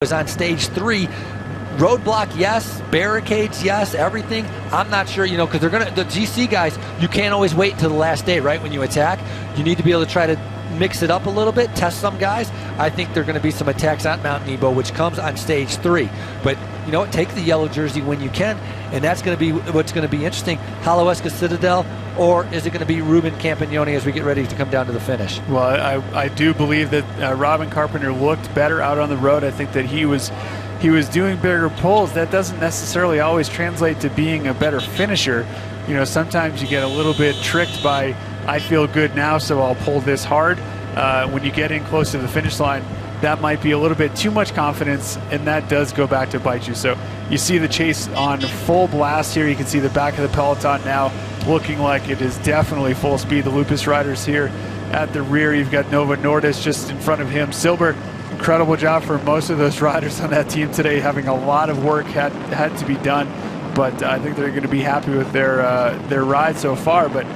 is on stage 3. Roadblock, yes. Barricades, yes. Everything. I'm not sure, because the GC guys, you can't always wait until the last day, right, when you attack. You need to be able to try to mix it up a little bit, test some guys. I think there are going to be some attacks on Mount Nebo, which comes on stage 3. But, take the yellow jersey when you can, and that's going to be what's going to be interesting. Hallowesca Citadel, or is it going to be Ruben Campagnoni as we get ready to come down to the finish? Well, I do believe that Robin Carpenter looked better out on the road. I think that he was doing bigger pulls. That doesn't necessarily always translate to being a better finisher. Sometimes you get a little bit tricked by, I feel good now, so I'll pull this hard. When you get in close to the finish line, that might be a little bit too much confidence, and that does go back to bite you. So you see the chase on full blast here. You can see the back of the peloton now looking like it is definitely full speed. The Lupus riders here at the rear. You've got Nova Nordis just in front of him. Silber, incredible job for most of those riders on that team today, having a lot of work had to be done. But I think they're going to be happy with their ride so far. But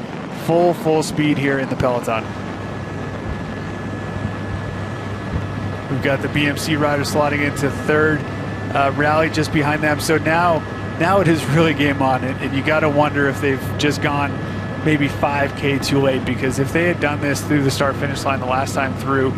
full speed here in the peloton. We've got the BMC rider slotting into third, Rally just behind them. So now it is really game on, and you got to wonder if they've just gone maybe 5K too late, because if they had done this through the start-finish line the last time through,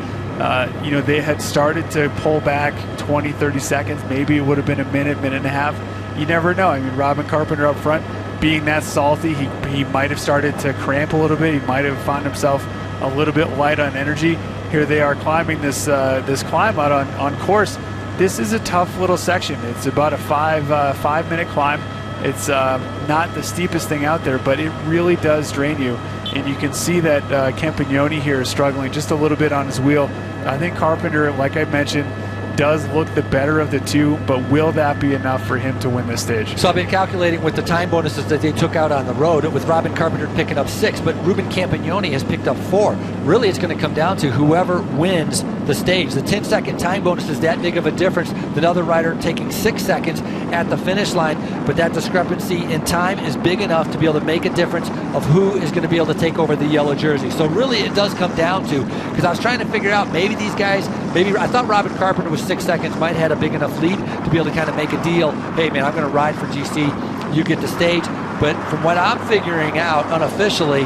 they had started to pull back 20, 30 seconds. Maybe it would have been a minute and a half. You never know. I mean, Robin Carpenter up front, being that salty, he might have started to cramp a little bit. He might have found himself a little bit light on energy. Here they are climbing this climb out on course. This is a tough little section. It's about a 5-minute climb. It's not the steepest thing out there, but it really does drain you. And you can see that Campagnoni here is struggling just a little bit on his wheel. I think Carpenter, like I mentioned, does look the better of the two, but will that be enough for him to win this stage? So I've been calculating with the time bonuses that they took out on the road, with Robin Carpenter picking up 6, but Ruben Campagnoni has picked up 4. Really, it's going to come down to whoever wins the stage. The 10-second time bonus is that big of a difference. The other rider taking 6 seconds at the finish line, but that discrepancy in time is big enough to be able to make a difference of who is going to be able to take over the yellow jersey. So really, it does come down to, because I was trying to figure out, maybe these guys, I thought Robin Carpenter was 6 seconds, might have had a big enough lead to be able to kind of make a deal. Hey man, I'm going to ride for GC, you get the stage. But from what I'm figuring out unofficially,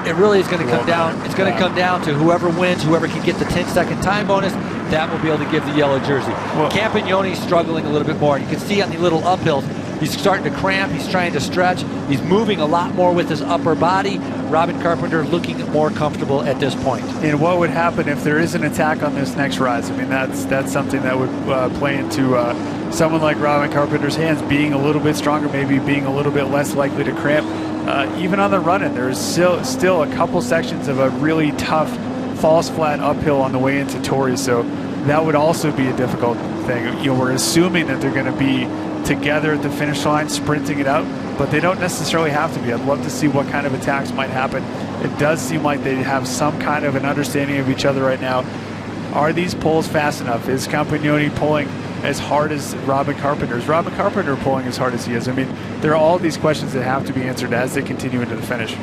it really is going to come down. It's going to come down to whoever wins, whoever can get the 10-second time bonus, that will be able to give the yellow jersey. Campagnoni's struggling a little bit more. You can see on the little uphills, he's starting to cramp. He's trying to stretch. He's moving a lot more with his upper body. Robin Carpenter looking more comfortable at this point. And what would happen if there is an attack on this next rise? I mean, that's something that would play into someone like Robin Carpenter's hands being a little bit stronger, maybe being a little bit less likely to cramp. Even on the run-in, there's still a couple sections of a really tough false flat uphill on the way into Torrey, so that would also be a difficult thing. We're assuming that they're going to be together at the finish line, sprinting it out, but they don't necessarily have to be. I'd love to see what kind of attacks might happen. It does seem like they have some kind of an understanding of each other right now. Are these pulls fast enough? Is Campagnoni pulling as hard as Robin Carpenter? Is Robin Carpenter pulling as hard as he is? I mean, there are all these questions that have to be answered as they continue into the finish.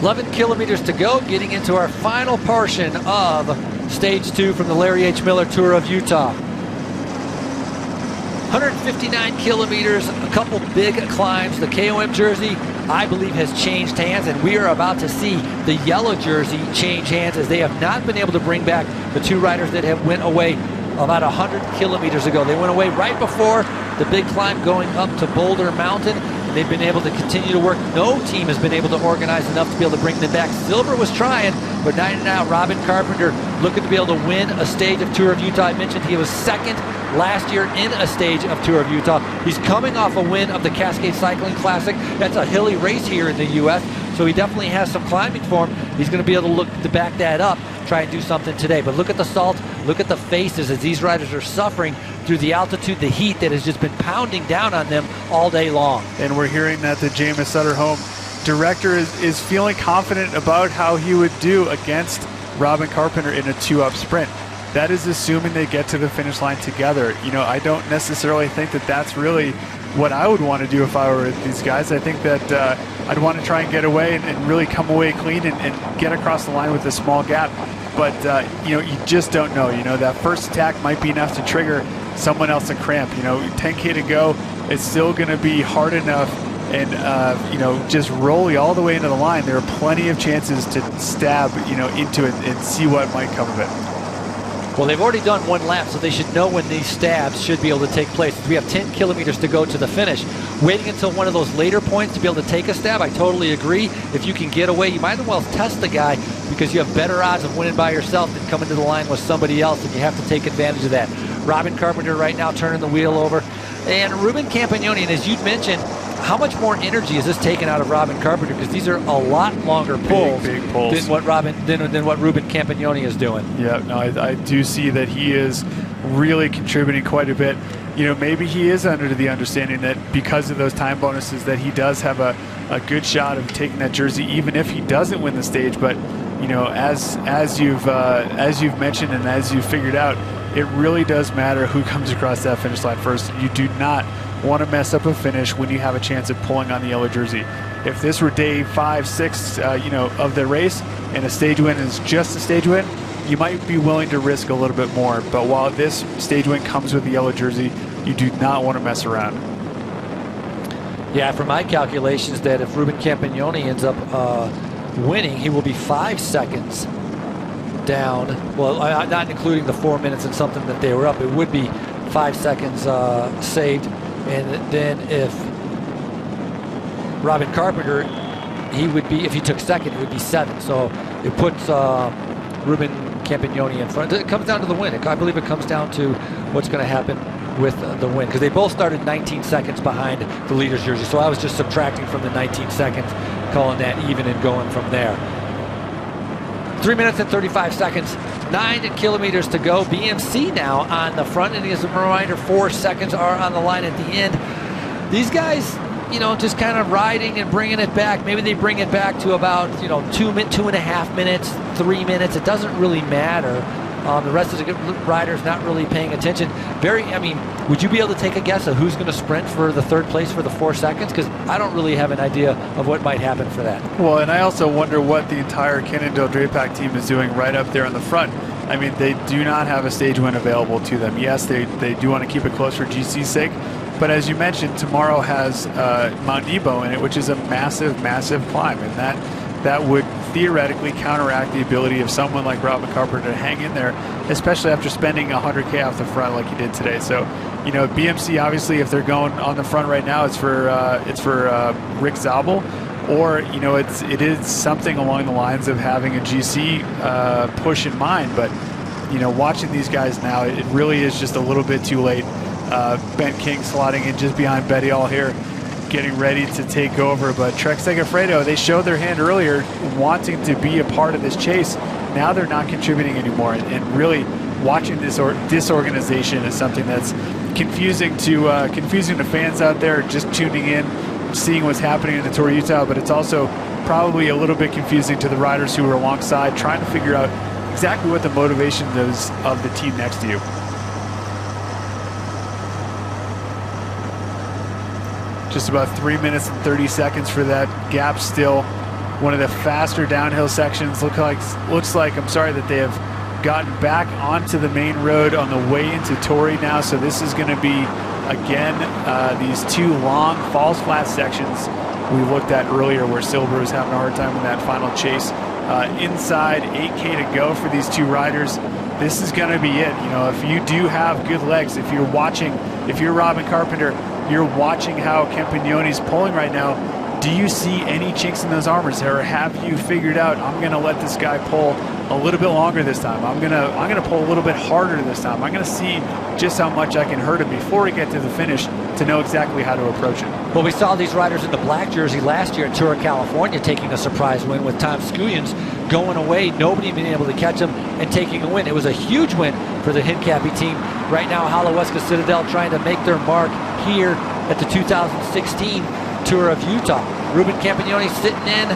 "11 kilometers to go, getting into our final portion of Stage 2 from the Larry H. Miller Tour of Utah. 159 kilometers, a couple big climbs. The KOM jersey, I believe, has changed hands, and we are about to see the yellow jersey change hands, as they have not been able to bring back the two riders that have went away about 100 kilometers ago. They went away right before the big climb going up to Boulder Mountain. They've been able to continue to work. No team has been able to organize enough to be able to bring them back. Silver was trying, but now Robin Carpenter looking to be able to win a stage of Tour of Utah. I mentioned he was second last year in a stage of Tour of Utah. He's coming off a win of the Cascade Cycling Classic. That's a hilly race here in the U.S., so he definitely has some climbing for him. He's going to be able to look to back that up, try and do something today. But look at the salt, look at the faces as these riders are suffering through the altitude, the heat that has just been pounding down on them all day long. And we're hearing that the Jameis Sutterholm director is feeling confident about how he would do against Robin Carpenter in a 2-up sprint. That is assuming they get to the finish line together. I don't necessarily think that that's really what I would want to do if I were these guys. I think that I'd want to try and get away and really come away clean and get across the line with a small gap. But, you just don't know. That first attack might be enough to trigger someone else to cramp. 10K to go, it's still going to be hard enough. And, just roll you all the way into the line. There are plenty of chances to stab, into it and see what might come of it. Well, they've already done one lap, so they should know when these stabs should be able to take place. We have 10 kilometers to go to the finish. Waiting until one of those later points to be able to take a stab, I totally agree. If you can get away, you might as well test the guy because you have better odds of winning by yourself than coming to the line with somebody else, and you have to take advantage of that. Robin Carpenter right now turning the wheel over. And Ruben Campagnoni, and as you'd mentioned, how much more energy is this taken out of Robin Carpenter? Because these are a lot longer pulls, big pulls. than what Ruben Campagnoni is doing. Yeah, no, I do see that he is really contributing quite a bit. Maybe he is under the understanding that because of those time bonuses that he does have a good shot of taking that jersey, even if he doesn't win the stage. But as you've mentioned and as you've figured out, it really does matter who comes across that finish line first. You do not want to mess up a finish when you have a chance of pulling on the yellow jersey. If this were day 5, 6, of the race, and a stage win is just a stage win, you might be willing to risk a little bit more. But while this stage win comes with the yellow jersey, you do not want to mess around. Yeah, from my calculations, that if Ruben Campagnoni ends up winning, he will be 5 seconds down. Well, not including the 4 minutes and something that they were up. It would be 5 seconds saved. And then if Robin Carpenter, he would be, if he took second, it would be 7. So it puts Ruben Campagnoni in front. It comes down to the win. I believe it comes down to what's going to happen with the win, because they both started 19 seconds behind the leader's jersey. So I was just subtracting from the 19 seconds, calling that even and going from there. 3 minutes and 35 seconds, 9 kilometers to go. BMC now on the front, and as a reminder, 4 seconds are on the line at the end. These guys, just kind of riding and bringing it back. Maybe they bring it back to about, 2.5 minutes, 3 minutes. It doesn't really matter. The rest of the riders not really paying attention. Would you be able to take a guess of who's going to sprint for the third place for the 4 seconds? Because I don't really have an idea of what might happen for that. Well, and I also wonder what the entire Cannondale Drapac team is doing right up there in the front. They do not have a stage win available to them. Yes, they do want to keep it close for GC's sake. But as you mentioned, tomorrow has Mount Nebo in it, which is a massive, massive climb. And that would theoretically counteract the ability of someone like Robin Carpenter to hang in there, especially after spending 100K off the front like he did today. So, BMC, obviously, if they're going on the front right now, it's for Rick Zabel, or it is something along the lines of having a GC push in mind. But watching these guys now, it really is just a little bit too late. Ben King slotting in just behind Betty All here, getting ready to take over. But Trek Segafredo, they showed their hand earlier wanting to be a part of this chase. Now they're not contributing anymore, and really watching this disorganization is something that's confusing to fans out there just tuning in, seeing what's happening in the Tour of Utah. But it's also probably a little bit confusing to the riders who are alongside, trying to figure out exactly what the motivation is of the team next to you. Just about 3 minutes and 30 seconds for that gap still. One of the faster downhill sections. Looks like that they have gotten back onto the main road on the way into Torrey now. So this is going to be, again, these 2 long falls flat sections we looked at earlier where Silver was having a hard time in that final chase. Inside 8K to go for these 2 riders. This is going to be it. If you do have good legs, if you're Robin Carpenter, you're watching how Campagnoni's pulling right now. Do you see any chinks in those armors, or have you figured out, I'm going to let this guy pull a little bit longer this time? I'm going to pull a little bit harder this time. I'm going to see just how much I can hurt him before we get to the finish to know exactly how to approach it. Well, we saw these riders in the black jersey last year at Tour of California taking a surprise win with Tom Scullins going away, nobody being able to catch him and taking a win. It was a huge win for the Hincapie team. Right now, Halaweska Citadel trying to make their mark here at the 2016 Tour of Utah. Ruben Campagnoni sitting in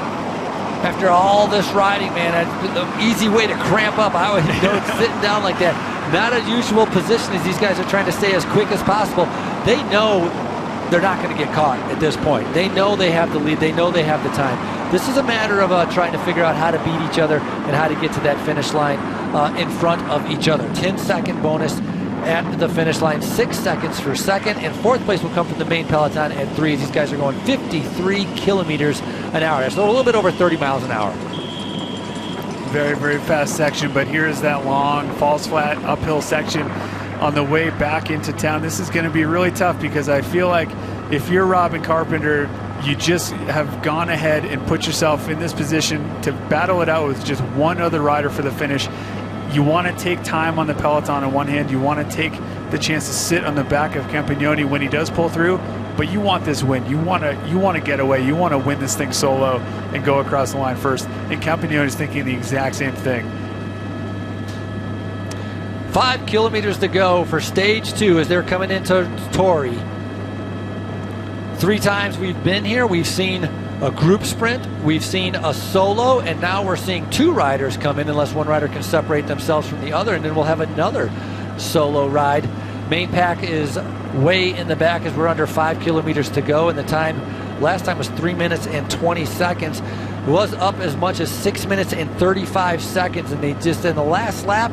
after all this riding, man. An easy way to cramp up. I would go sitting down like that. Not a usual position as these guys are trying to stay as quick as possible. They know they're not going to get caught at this point. They know they have the lead. They know they have the time. This is a matter of trying to figure out how to beat each other and how to get to that finish line in front of each other. 10-second bonus at the finish line, 6 seconds for second, and fourth place will come from the main peloton at 3. These guys are going 53 kilometers an hour, so a little bit over 30 miles an hour. Very, very fast section, but here's that long falls flat uphill section on the way back into town. This is going to be really tough because I feel like if you're Robin Carpenter, you just have gone ahead and put yourself in this position to battle it out with just one other rider for the finish. You want to take time on the peloton on one hand. You want to take the chance to sit on the back of Campagnoni when he does pull through, but you want this win. You want to get away. You want to win this thing solo and go across the line first. And Campagnoni is thinking the exact same thing. 5 kilometers to go for stage 2 as they're coming into Torrey. 3 times we've been here, we've seen a group sprint, we've seen a solo, and now we're seeing 2 riders come in unless one rider can separate themselves from the other, and then we'll have another solo ride. Main pack is way in the back as we're under 5 kilometers to go, and the time last time was 3 minutes and 20 seconds. It was up as much as 6 minutes and 35 seconds, and they just in the last lap,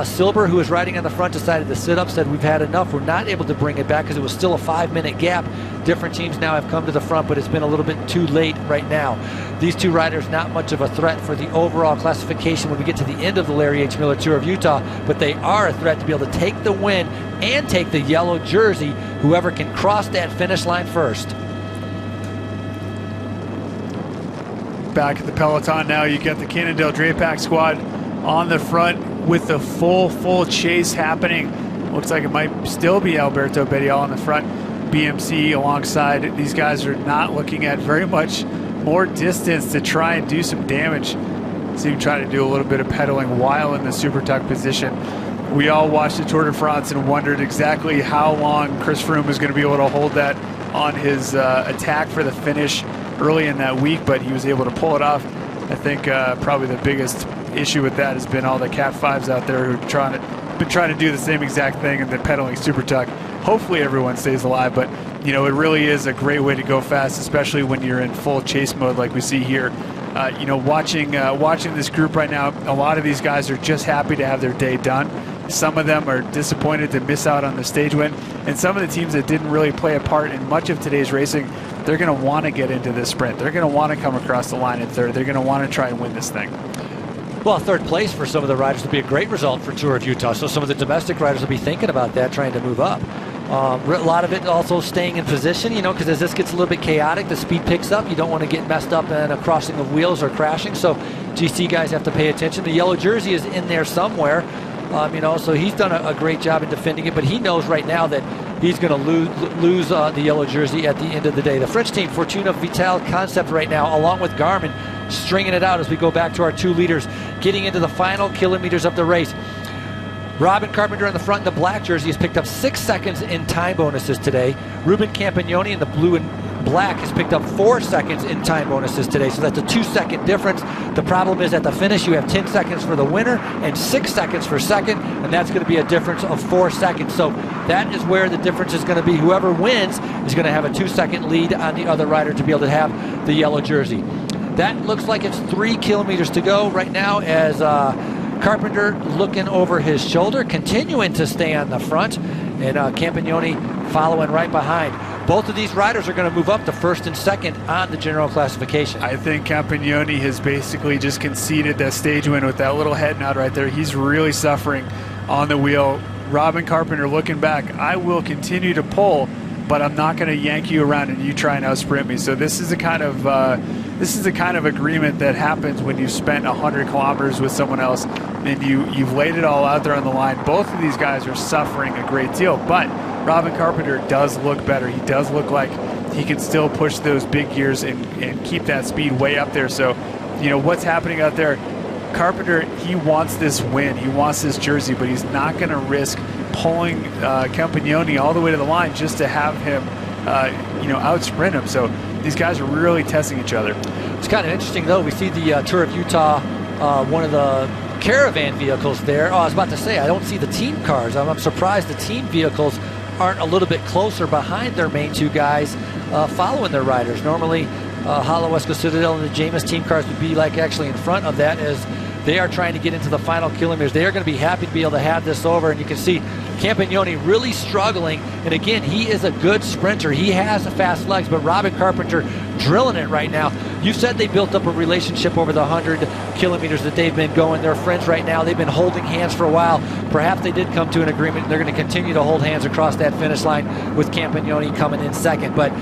Silber, who was riding on the front, decided to sit up, said we've had enough. We're not able to bring it back because it was still a 5-minute gap. Different teams now have come to the front, but it's been a little bit too late right now. These 2 riders, not much of a threat for the overall classification when we get to the end of the Larry H. Miller Tour of Utah, but they are a threat to be able to take the win and take the yellow jersey, whoever can cross that finish line first. Back at the peloton now, you get the Cannondale Drapac squad on the front with the full chase happening. Looks like it might still be Alberto Bedial on the front, BMC alongside. These guys are not looking at very much more distance to try and do some damage. See him try to do a little bit of pedaling while in the super tuck position. We all watched the Tour de France and wondered exactly how long Chris Froome is going to be able to hold that on his attack for the finish early in that week, but he was able to pull it off. I think probably the biggest issue with that has been all the Cat 5s out there who been trying to do the same exact thing and then pedaling super tuck. Hopefully everyone stays alive, but you know, it really is a great way to go fast, especially when you're in full chase mode like we see here. You know, watching this group right now, a lot of these guys are just happy to have their day done. Some of them are disappointed to miss out on the stage win, and some of the teams that didn't really play a part in much of today's racing, they're going to want to get into this sprint. They're going to want to come across the line in third. They're going to want to try and win this thing. Well, third place for some of the riders would be a great result for Tour of Utah. So some of the domestic riders will be thinking about that, trying to move up. A lot of it also staying in position, you know, because as this gets a little bit chaotic, the speed picks up. You don't want to get messed up in a crossing of wheels or crashing. So GC guys have to pay attention. The yellow jersey is in there somewhere, you know, so he's done a great job in defending it. But he knows right now that he's going to lose the yellow jersey at the end of the day. The French team, Fortuna Vital Concept right now, along with Garmin, stringing it out as we go back to our 2 leaders, getting into the final kilometers of the race. Robin Carpenter in the front in the black jersey has picked up 6 seconds in time bonuses today. Ruben Campagnoni in the blue and black has picked up 4 seconds in time bonuses today, so that's a 2-second difference. The problem is at the finish you have 10 seconds for the winner and 6 seconds for second, and that's going to be a difference of 4 seconds. So that is where the difference is going to be. Whoever wins is going to have a 2-second lead on the other rider to be able to have the yellow jersey. That looks like it's 3 kilometers to go right now as Carpenter looking over his shoulder, continuing to stay on the front, and Campagnoni following right behind. Both of these riders are going to move up to first and second on the general classification. I think Campagnoni has basically just conceded that stage win with that little head nod right there. He's really suffering on the wheel. Robin Carpenter looking back, I will continue to pull, but I'm not going to yank you around and you try and out sprint me. So this is the kind of agreement that happens when you've spent 100 kilometers with someone else and you've laid it all out there on the line. Both of these guys are suffering a great deal, but Robin Carpenter does look better. He does look like he can still push those big gears and keep that speed way up there. So, you know, what's happening out there, Carpenter, he wants this win. He wants this jersey, but he's not going to risk pulling Campagnoni all the way to the line just to have him, you know, out sprint him. So these guys are really testing each other. It's kind of interesting, though. We see the Tour of Utah, one of the caravan vehicles there. Oh, I was about to say, I don't see the team cars. I'm surprised the team vehicles aren't a little bit closer behind their main two guys following their riders. Normally, Halowesko Citadel and the Jamis team cars would be like actually in front of that as they are trying to get into the final kilometers. They are going to be happy to be able to have this over, and you can see Campagnoni really struggling. And again, he is a good sprinter. He has fast legs, but Robin Carpenter drilling it right now. You said they built up a relationship over the 100 kilometers that they've been going. They're friends right now. They've been holding hands for a while. Perhaps they did come to an agreement, and they're going to continue to hold hands across that finish line with Campagnoni coming in second. But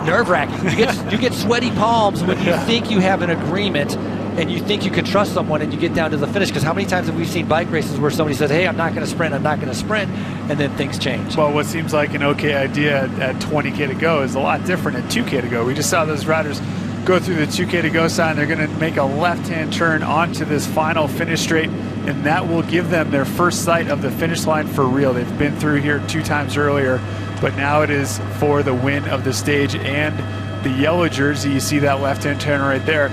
nerve-wracking. You get sweaty palms when you think you have an agreement and you think you can trust someone and you get down to the finish. Because how many times have we seen bike races where somebody says, hey, I'm not going to sprint, and then things change? Well, what seems like an okay idea at 20K to go is a lot different at 2K to go. We just saw those riders go through the 2K to go sign. They're going to make a left-hand turn onto this final finish straight, and that will give them their first sight of the finish line for real. They've been through here 2 times earlier, but now it is for the win of the stage and the yellow jersey. You see that left-hand turn right there.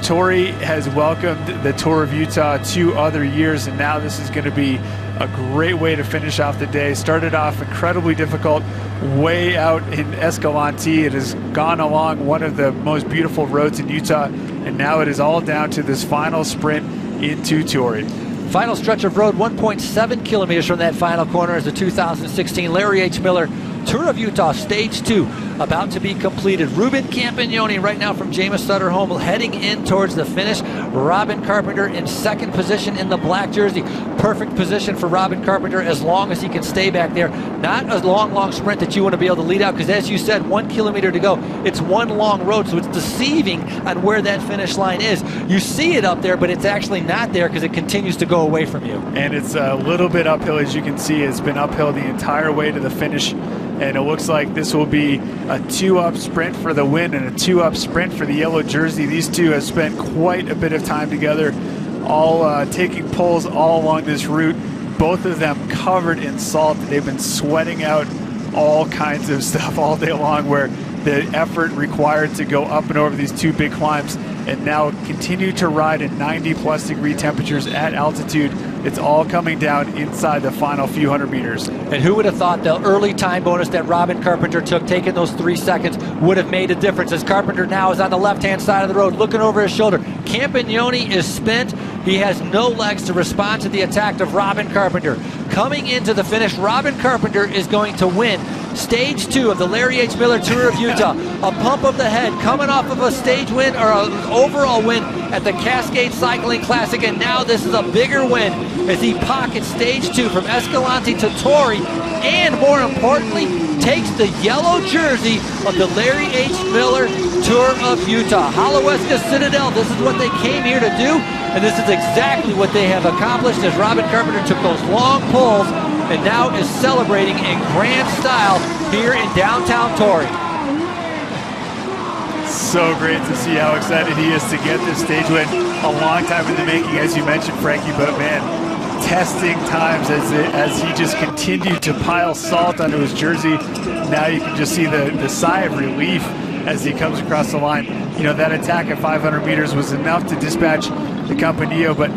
Tori has welcomed the Tour of Utah 2 other years, and now this is going to be a great way to finish off the day. Started off incredibly difficult, way out in Escalante. It has gone along one of the most beautiful roads in Utah, and now it is all down to this final sprint into Tori. Final stretch of road, 1.7 kilometers from that final corner is the 2016 Larry H. Miller Tour of Utah Stage 2 about to be completed. Ruben Campagnoni right now from Jamis Sutter Home heading in towards the finish. Robin Carpenter in second position in the black jersey. Perfect position for Robin Carpenter as long as he can stay back there. Not a long sprint that you want to be able to lead out, because as you said, 1 kilometer to go. It's one long road, so it's deceiving on where that finish line is. You see it up there, but it's actually not there because it continues to go away from you. And it's a little bit uphill, as you can see. It's been uphill the entire way to the finish. And it looks like this will be a 2-up sprint for the win and a 2-up sprint for the yellow jersey. These two have spent quite a bit of time together, all taking pulls all along this route. Both of them covered in salt. They've been sweating out all kinds of stuff all day long, where the effort required to go up and over these 2 big climbs and now continue to ride in 90+ degree temperatures at altitude. It's all coming down inside the final few hundred meters. And who would have thought the early time bonus that Robin Carpenter took, taking those 3 seconds, would have made a difference, as Carpenter now is on the left-hand side of the road, looking over his shoulder. Campagnoni is spent. He has no legs to respond to the attack of Robin Carpenter. Coming into the finish, Robin Carpenter is going to win Stage 2 of the Larry H. Miller Tour of Utah. A pump of the head coming off of a stage win, or an overall win at the Cascade Cycling Classic, and now this is a bigger win as he pockets Stage 2 from Escalante to Tori, and more importantly, takes the yellow jersey of the Larry H. Miller Tour of Utah. Halowesko Citadel, this is what they came here to do, and this is exactly what they have accomplished, as Robin Carpenter took those long pulls and now is celebrating in grand style here in downtown Tori. So great to see how excited he is to get this stage win. A long time in the making, as you mentioned, Frankie, but man, testing times as he just continued to pile salt onto his jersey. Now you can just see the sigh of relief as he comes across the line. You know, that attack at 500 meters was enough to dispatch the Campanillo, but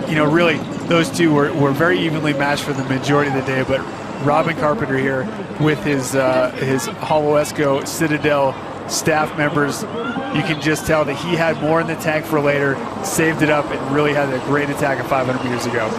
you know, really those two were very evenly matched for the majority of the day. But Robin Carpenter here with his Halowesko Citadel staff members, you can just tell that he had more in the tank for later, saved it up, and really had a great attack at 500 meters ago.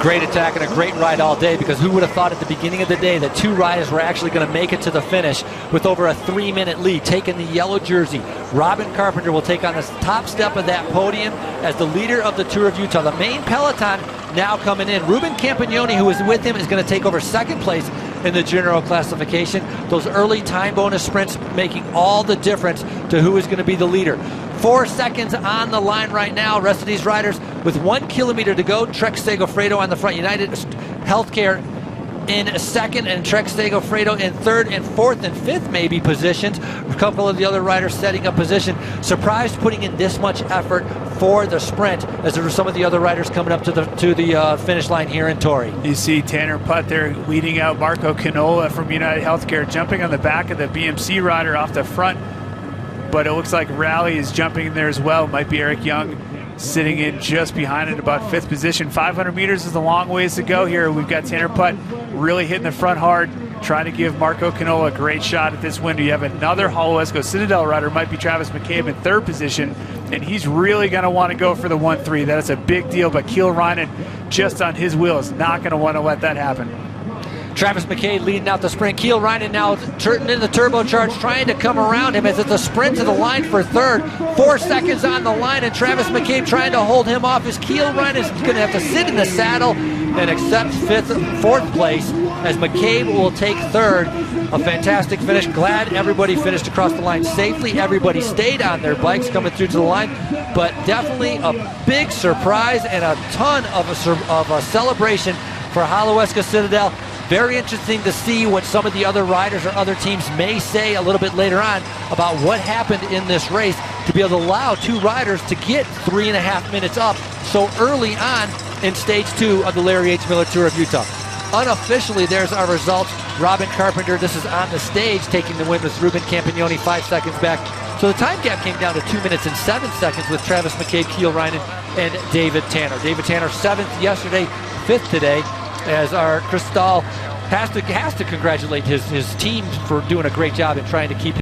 Great attack and a great ride all day, because who would have thought at the beginning of the day that 2 riders were actually going to make it to the finish with over a 3-minute lead, taking the yellow jersey. Robin Carpenter will take on the top step of that podium as the leader of the Tour of Utah. The main peloton now coming in. Ruben Campagnoni, who was with him, is going to take over second place in the general classification. Those early time bonus sprints making all the difference to who is going to be the leader. 4 seconds on the line right now. Rest of these riders with 1 kilometer to go. Trek Segafredo on the front. United Healthcare in second, and Trek Segafredo in third and fourth and fifth maybe positions. A couple of the other riders setting up position. Surprised putting in this much effort for the sprint, as there were some of the other riders coming up to the finish line here in Tori. You see Tanner Putt there leading out Marco Canola from United Healthcare, jumping on the back of the BMC rider off the front. But it looks like Rally is jumping in there as well. Might be Eric Young sitting in just behind it, about 5th position. 500 meters is a long ways to go here. We've got Tanner Putt really hitting the front hard, trying to give Marco Canola a great shot at this window. You have another Holowesko Citadel rider, might be Travis McCabe in 3rd position, and he's really going to want to go for the 1-3. That is a big deal, but Keel Reinen just on his wheel is not going to want to let that happen. Travis McCabe leading out the sprint. Keel Reinen now turning in the turbocharge, trying to come around him as it's a sprint to the line for 3rd. 4 seconds on the line, and Travis McCabe trying to hold him off as Keel Reinen is going to have to sit in the saddle and accept 4th place as McCabe will take 3rd. A fantastic finish. Glad everybody finished across the line safely. Everybody stayed on their bikes coming through to the line, but definitely a big surprise and a ton of a celebration for Holowesko Citadel. Very interesting to see what some of the other riders or other teams may say a little bit later on about what happened in this race to be able to allow 2 riders to get 3.5 minutes up so early on in stage 2 of the Larry H. Miller Tour of Utah. Unofficially, there's our results. Robin Carpenter, this is on the stage, taking the win with Ruben Campagnoni 5 seconds back. So the time gap came down to 2 minutes and 7 seconds with Travis McCabe, Keel Reinen, and David Tanner. David Tanner 7th yesterday, 5th today, as our Chris Stahl has to congratulate his team for doing a great job in trying to keep